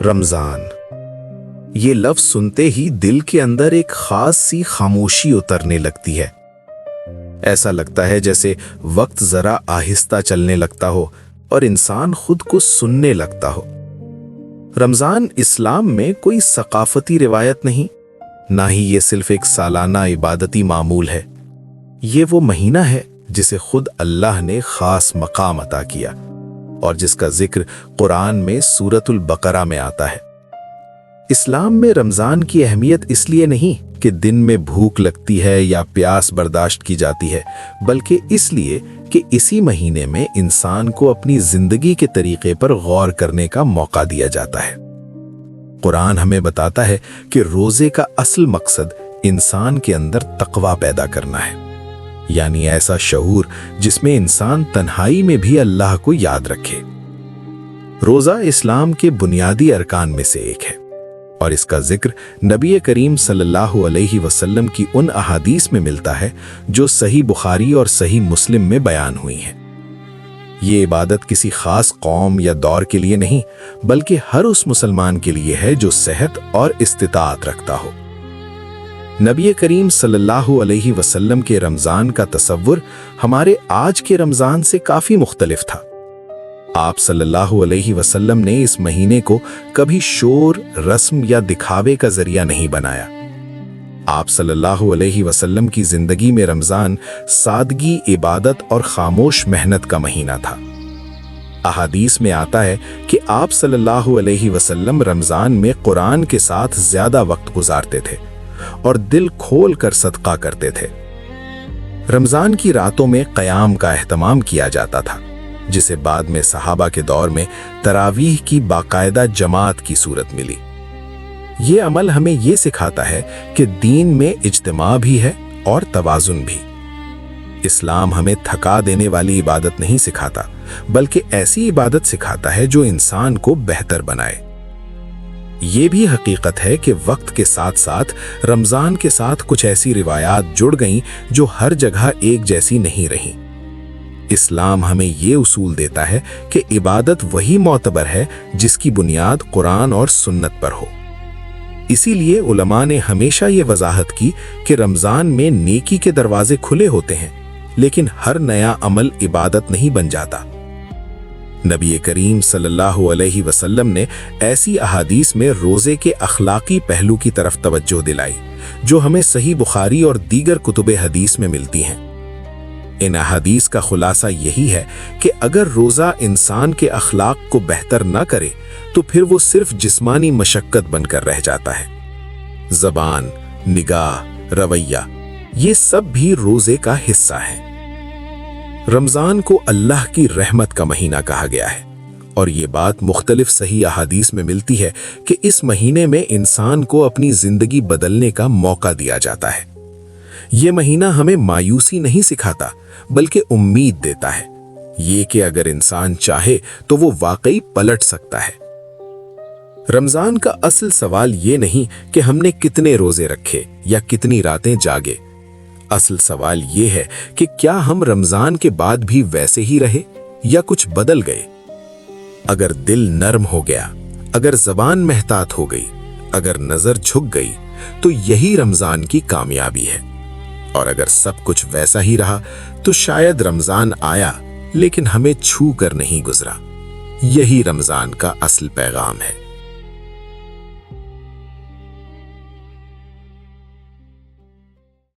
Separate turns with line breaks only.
رمضان، یہ لفظ سنتے ہی دل کے اندر ایک خاص سی خاموشی اترنے لگتی ہے۔ ایسا لگتا ہے جیسے وقت ذرا آہستہ چلنے لگتا ہو اور انسان خود کو سننے لگتا ہو۔ رمضان اسلام میں کوئی ثقافتی روایت نہیں، نہ ہی یہ صرف ایک سالانہ عبادتی معمول ہے۔ یہ وہ مہینہ ہے جسے خود اللہ نے خاص مقام عطا کیا اور جس کا ذکر قرآن میں سورۃ البقرہ میں آتا ہے۔ اسلام میں رمضان کی اہمیت اس لیے نہیں کہ دن میں بھوک لگتی ہے یا پیاس برداشت کی جاتی ہے، بلکہ اس لیے کہ اسی مہینے میں انسان کو اپنی زندگی کے طریقے پر غور کرنے کا موقع دیا جاتا ہے۔ قرآن ہمیں بتاتا ہے کہ روزے کا اصل مقصد انسان کے اندر تقویٰ پیدا کرنا ہے، یعنی ایسا شعور جس میں انسان تنہائی میں بھی اللہ کو یاد رکھے۔ روزہ اسلام کے بنیادی ارکان میں سے ایک ہے، اور اس کا ذکر نبی کریم صلی اللہ علیہ وسلم کی ان احادیث میں ملتا ہے جو صحیح بخاری اور صحیح مسلم میں بیان ہوئی ہیں۔ یہ عبادت کسی خاص قوم یا دور کے لیے نہیں، بلکہ ہر اس مسلمان کے لیے ہے جو صحت اور استطاعت رکھتا ہو۔ نبی کریم صلی اللہ علیہ وسلم کے رمضان کا تصور ہمارے آج کے رمضان سے کافی مختلف تھا۔ آپ صلی اللہ علیہ وسلم نے اس مہینے کو کبھی شور، رسم یا دکھاوے کا ذریعہ نہیں بنایا۔ آپ صلی اللہ علیہ وسلم کی زندگی میں رمضان سادگی، عبادت اور خاموش محنت کا مہینہ تھا۔ احادیث میں آتا ہے کہ آپ صلی اللہ علیہ وسلم رمضان میں قرآن کے ساتھ زیادہ وقت گزارتے تھے اور دل کھول کر صدقہ کرتے تھے۔ رمضان کی راتوں میں قیام کا اہتمام کیا جاتا تھا، جسے بعد میں صحابہ کے دور میں تراویح کی باقاعدہ جماعت کی صورت ملی۔ یہ عمل ہمیں یہ سکھاتا ہے کہ دین میں اجتماع بھی ہے اور توازن بھی۔ اسلام ہمیں تھکا دینے والی عبادت نہیں سکھاتا، بلکہ ایسی عبادت سکھاتا ہے جو انسان کو بہتر بنائے۔ یہ بھی حقیقت ہے کہ وقت کے ساتھ ساتھ رمضان کے ساتھ کچھ ایسی روایات جڑ گئیں جو ہر جگہ ایک جیسی نہیں رہیں۔ اسلام ہمیں یہ اصول دیتا ہے کہ عبادت وہی معتبر ہے جس کی بنیاد قرآن اور سنت پر ہو۔ اسی لیے علماء نے ہمیشہ یہ وضاحت کی کہ رمضان میں نیکی کے دروازے کھلے ہوتے ہیں، لیکن ہر نیا عمل عبادت نہیں بن جاتا۔ نبی کریم صلی اللہ علیہ وسلم نے ایسی احادیث میں روزے کے اخلاقی پہلو کی طرف توجہ دلائی جو ہمیں صحیح بخاری اور دیگر کتب حدیث میں ملتی ہیں۔ ان احادیث کا خلاصہ یہی ہے کہ اگر روزہ انسان کے اخلاق کو بہتر نہ کرے تو پھر وہ صرف جسمانی مشقت بن کر رہ جاتا ہے۔ زبان، نگاہ، رویہ، یہ سب بھی روزے کا حصہ ہے۔ رمضان کو اللہ کی رحمت کا مہینہ کہا گیا ہے، اور یہ بات مختلف صحیح احادیث میں ملتی ہے کہ اس مہینے میں انسان کو اپنی زندگی بدلنے کا موقع دیا جاتا ہے۔ یہ مہینہ ہمیں مایوسی نہیں سکھاتا، بلکہ امید دیتا ہے، یہ کہ اگر انسان چاہے تو وہ واقعی پلٹ سکتا ہے۔ رمضان کا اصل سوال یہ نہیں کہ ہم نے کتنے روزے رکھے یا کتنی راتیں جاگے۔ اصل سوال یہ ہے کہ کیا ہم رمضان کے بعد بھی ویسے ہی رہے یا کچھ بدل گئے؟ اگر دل نرم ہو گیا، اگر زبان محتاط ہو گئی، اگر نظر جھک گئی، تو یہی رمضان کی کامیابی ہے۔ اور اگر سب کچھ ویسا ہی رہا تو شاید رمضان آیا لیکن ہمیں چھو کر نہیں گزرا۔ یہی رمضان کا اصل پیغام ہے۔